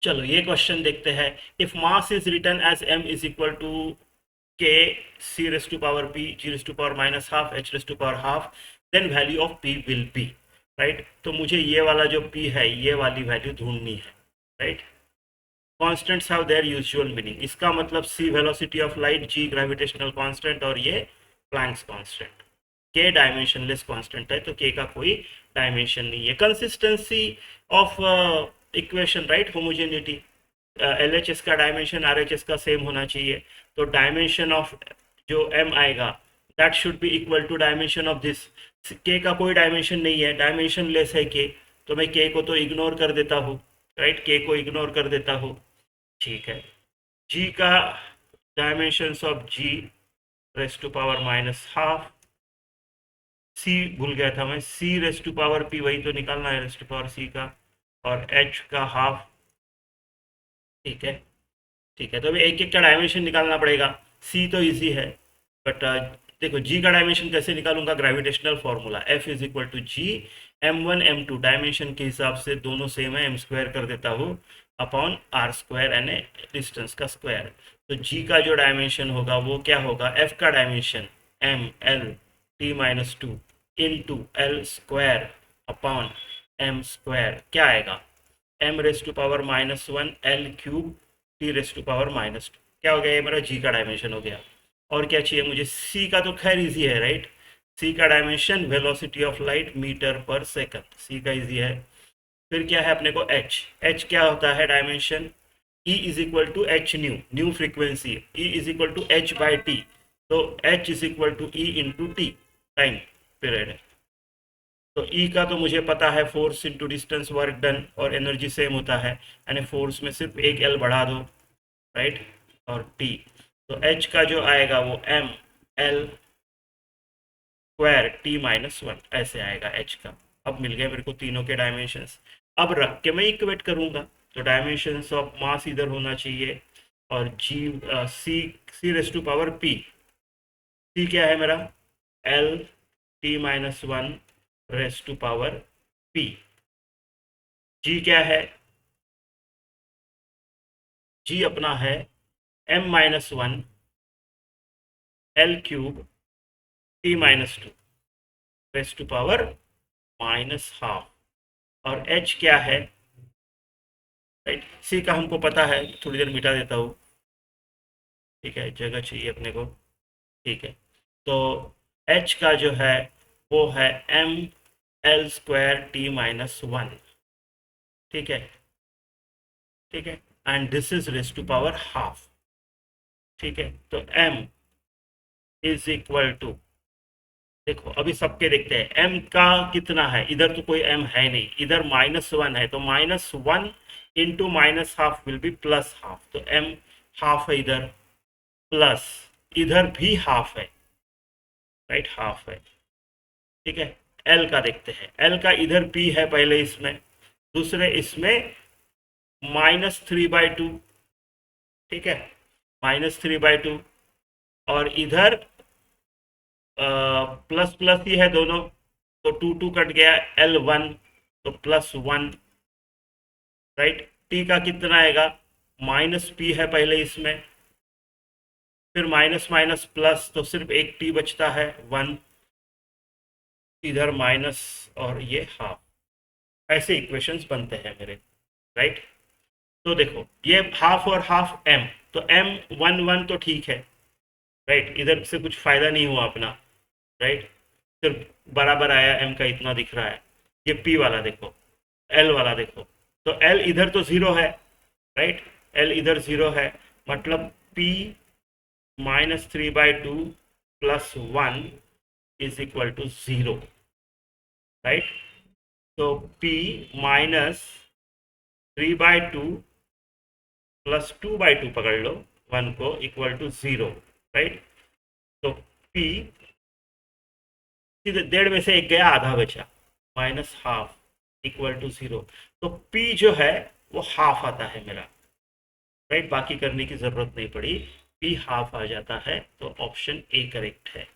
चलो ये क्वेश्चन देखते हैं। If mass is written as m is equal to k c raise to power p g raise to power minus half h raise to power half, then value of p will be. Right, तो मुझे ये वाला जो p है ये वाली value ढूंढनी है। Right, constants have their usual meaning. इसका मतलब c velocity of light, g gravitational constant और ये Planck's constant. k dimensionless constant है तो k का कोई डायमेंशन नहीं है। Consistency of equation, right, homogeneity, L H S का डायमेंशन आर एच एस का सेम होना चाहिए। तो डायमेंशन ऑफ जो m आएगा that should be equal to dimension of this. k का कोई डायमेंशन नहीं है, डायमेंशन लेस है k, तो मैं k को तो इग्नोर कर देता हूँ। राइट, k को इग्नोर कर देता हूँ। ठीक है, g का dimensions of g raise to power minus half, c भूल गया था मैं, c raise to power p वही तो निकालना है रेस टू पावर c का, और h का हाफ। ठीक है, ठीक है, तो अभी एक एक का डायमेंशन निकालना पड़ेगा। c तो इजी है, बट देखो g का डायमेंशन कैसे निकालूंगा, gravitational formula f is equal to G m1 m2, dimension के हिसाब से दोनों सेम है, m स्क्वायर कर देता हूँ अपॉन आर स्क्वायर यानी डिस्टेंस का स्क्वायर। तो g का जो डायमेंशन होगा वो क्या होगा, f का dimension m l t minus two into L square upon m square, क्या आएगा m raise to power minus one L cube T raise to power minus two. क्या हो गया, ये मेरा g का डायमेंशन हो गया। और क्या चाहिए मुझे, c का तो खैर इजी है। राइट, c का dimension velocity of light metre पर सेकंड, c का इजी है। फिर क्या है अपने को h क्या होता है dimension, e is equal to H nu, nu frequency, e is equal to H by T, तो h is equal to e into T, time period है। तो E का तो मुझे पता है, force into distance work done, और energy same होता है, यानी फोर्स में सिर्फ एक L बढ़ा दो। राइट, और T, तो H का जो आएगा वो m L square T minus one ऐसे आएगा H का। अब मिल गए मेरे को तीनों के डायमेंशंस। अब रख के मैं इक्वेट करूंगा, तो डायमेंशंस ऑफ मास इधर होना चाहिए, और C raise to power P, C क्या है मेरा L T minus one raise to power P, G क्या है, G अपना है m minus one L cube T minus two raise to power minus half, और h क्या है, राइट, c का हमको पता है, थोड़ी देर मिटा देता हूँ। ठीक है, जगह चाहिए अपने को। ठीक है, तो h का जो है वो है m L square T minus one. ठीक है, ठीक है, and this is raise to power half. ठीक है, तो m इज इक्वल टू, देखो अभी सबके देखते हैं m का कितना है, इधर तो कोई m है नहीं, इधर माइनस वन है, तो minus one into minus half will be plus half, तो m हाफ है इधर, प्लस इधर भी हाफ है। राइट, हाफ है। ठीक है, l का देखते हैं, l का इधर p है पहले इसमें, दूसरे इसमें माइनस थ्री बाई टू। ठीक है, माइनस थ्री बाई टू, और इधर प्लस प्लस ही है दोनों, तो टू टू कट गया, एल वन, तो प्लस वन। राइट, टी का कितना आएगा, माइनस पी है पहले इसमें, फिर माइनस माइनस प्लस, तो सिर्फ एक टी बचता है वन, इधर माइनस और ये हाफ। ऐसे इक्वेशंस बनते हैं मेरे। राइट, तो देखो ये हाफ और हाफ एम, तो एम वन वन तो ठीक है। राइट, इधर से कुछ फायदा नहीं हुआ अपना। राइट, सिर्फ बराबर आया, एम का इतना दिख रहा है। ये पी वाला देखो, एल वाला देखो, तो एल इधर तो ज़ीरो है। राइट, एल इधर ज़ीरो है, मतलब P minus three by two plus one is equal to zero. Right, तो P minus three by two plus two by two पकड़ लो, वन को, इक्वल टू ज़ीरो। राइट, तो पी डेढ़ में से एक गया, आधा बचा, minus half equal to zero, तो P जो है वो हाफ आता है मेरा। राइट, बाकी करने की ज़रूरत नहीं पड़ी, P हाफ आ जाता है, तो ऑप्शन ए करेक्ट है।